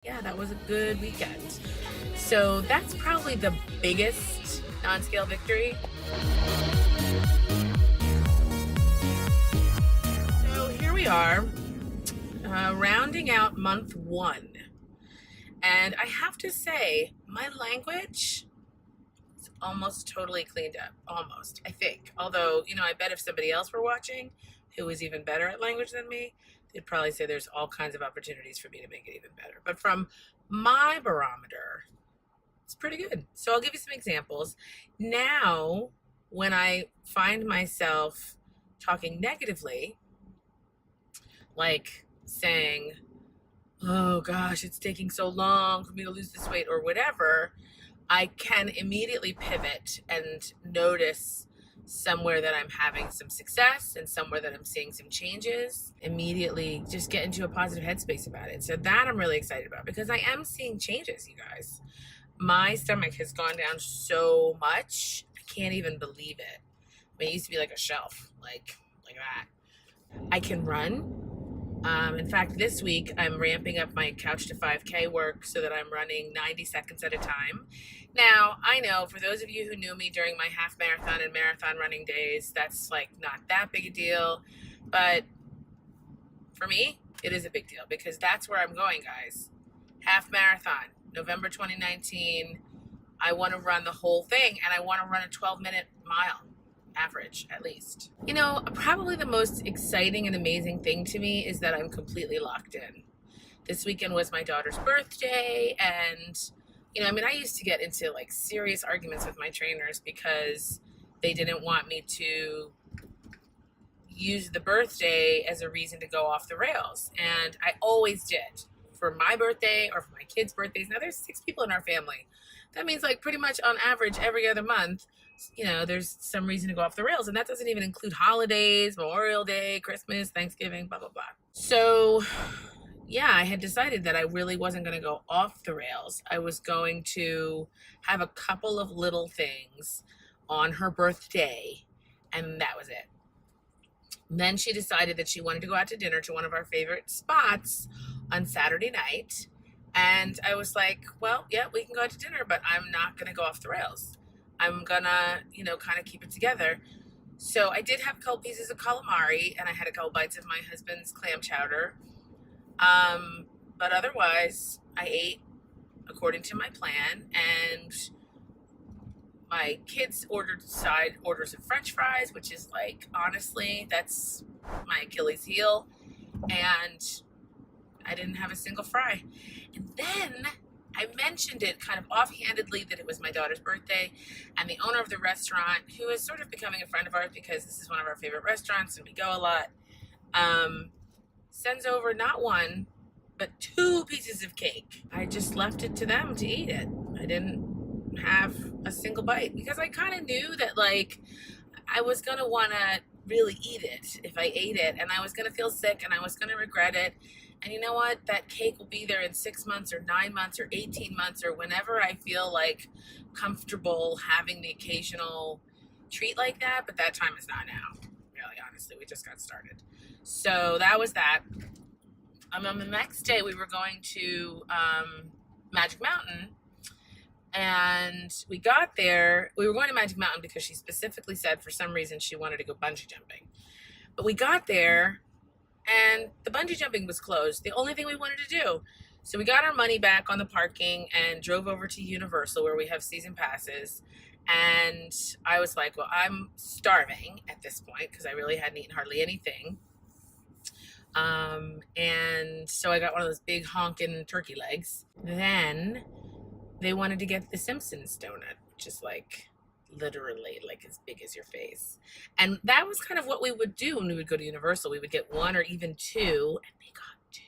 Yeah, that was a good weekend. So that's probably the biggest non-scale victory. So here we are, rounding out month one. And I have to say, my language is almost totally cleaned up. Almost, I think. Although, I bet if somebody else were watching who was even better at language than me, they'd probably say there's all kinds of opportunities for me to make it even better. But from my barometer, it's pretty good. So I'll give you some examples. Now, when I find myself talking negatively, like saying, oh gosh, it's taking so long for me to lose this weight or whatever, I can immediately pivot and notice somewhere that I'm having some success and somewhere that I'm seeing some changes. Immediately just get into a positive headspace about it. So that I'm really excited about because I am seeing changes, you guys. My stomach has gone down so much, I can't even believe it. I mean, it used to be like a shelf, like that. I can run. In fact, this week I'm ramping up my couch to 5K work so that I'm running 90 seconds at a time. Now, I know for those of you who knew me during my half marathon and marathon running days, that's like not that big a deal. But for me, it is a big deal because that's where I'm going, guys. Half marathon, November 2019. I want to run the whole thing and I want to run a 12-minute mile. Average, at least. Probably the most exciting and amazing thing to me is that I'm completely locked in. This weekend was my daughter's birthday, and I used to get into like serious arguments with my trainers because they didn't want me to use the birthday as a reason to go off the rails, and I always did for my birthday or for my kids' birthdays. Now there's 6 people in our family. That means like pretty much on average every other month, there's some reason to go off the rails. And that doesn't even include holidays, Memorial Day, Christmas, Thanksgiving, blah, blah, blah. So yeah, I had decided that I really wasn't going to go off the rails. I was going to have a couple of little things on her birthday, and that was it. Then she decided that she wanted to go out to dinner to one of our favorite spots on Saturday night. And I was like, well, yeah, we can go out to dinner, but I'm not going to go off the rails. I'm going to, kind of keep it together. So I did have a couple pieces of calamari and I had a couple bites of my husband's clam chowder. But otherwise, I ate according to my plan, and my kids ordered side orders of French fries, which is like, honestly, that's my Achilles heel. And I didn't have a single fry. And then I mentioned it kind of offhandedly that it was my daughter's birthday, and the owner of the restaurant, who is sort of becoming a friend of ours because this is one of our favorite restaurants and we go a lot, sends over not one, but 2 pieces of cake. I just left it to them to eat it. I didn't have a single bite because I kind of knew that like I was going to want to really eat it if I ate it, and I was going to feel sick and I was going to regret it. And you know what? That cake will be there in 6 months or 9 months or 18 months or whenever I feel like comfortable having the occasional treat like that. But that time is not now. Really, honestly, we just got started. So that was that. On the next day, we were going to Magic Mountain. And we got there. We were going to Magic Mountain because she specifically said for some reason she wanted to go bungee jumping. But we got there and the bungee jumping was closed. The only thing we wanted to do. So we got our money back on the parking and drove over to Universal where we have season passes. And I was like, well, I'm starving at this point because I really hadn't eaten hardly anything. And so I got one of those big honkin' turkey legs. Then they wanted to get the Simpsons donut, which is like literally like as big as your face. And that was kind of what we would do when we would go to Universal. We would get 1 or even 2, and they got 2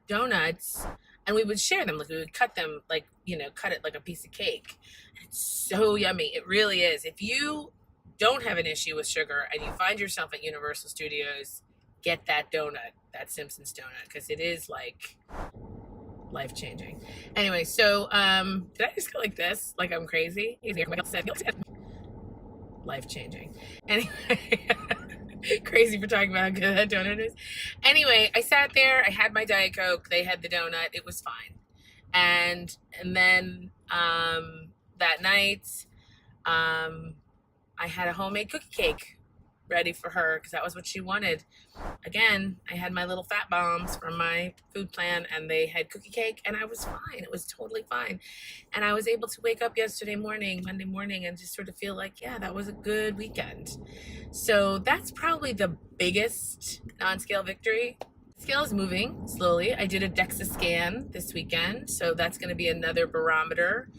donuts, and we would share them. Like we would cut them, like, cut it like a piece of cake. And it's so yummy. It really is. If you don't have an issue with sugar and you find yourself at Universal Studios, get that donut, that Simpsons donut, because it is like life-changing. Anyway, so did I just go like this? Like I'm crazy? Life-changing. Anyway, crazy for talking about how good that donut is. Anyway, I sat there. I had my Diet Coke. They had the donut. It was fine. And then that night, I had a homemade cookie cake ready for her because that was what she wanted. Again, I had my little fat bombs from my food plan, and they had cookie cake, and I was fine. It was totally fine. And I was able to wake up yesterday morning, Monday morning, and just sort of feel like, yeah, that was a good weekend. So that's probably the biggest non-scale victory. Scale is moving slowly. I did a DEXA scan this weekend, so that's going to be another barometer.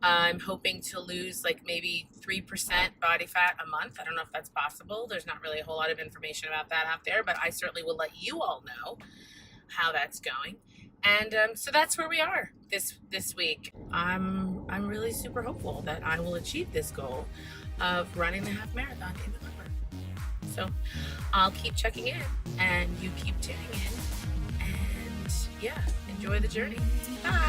I'm hoping to lose like maybe 3% body fat a month. I don't know if that's possible. There's not really a whole lot of information about that out there, but I certainly will let you all know how that's going. And so that's where we are this week. I'm really super hopeful that I will achieve this goal of running the half marathon in November. So I'll keep checking in, and you keep tuning in, and yeah, enjoy the journey. Bye.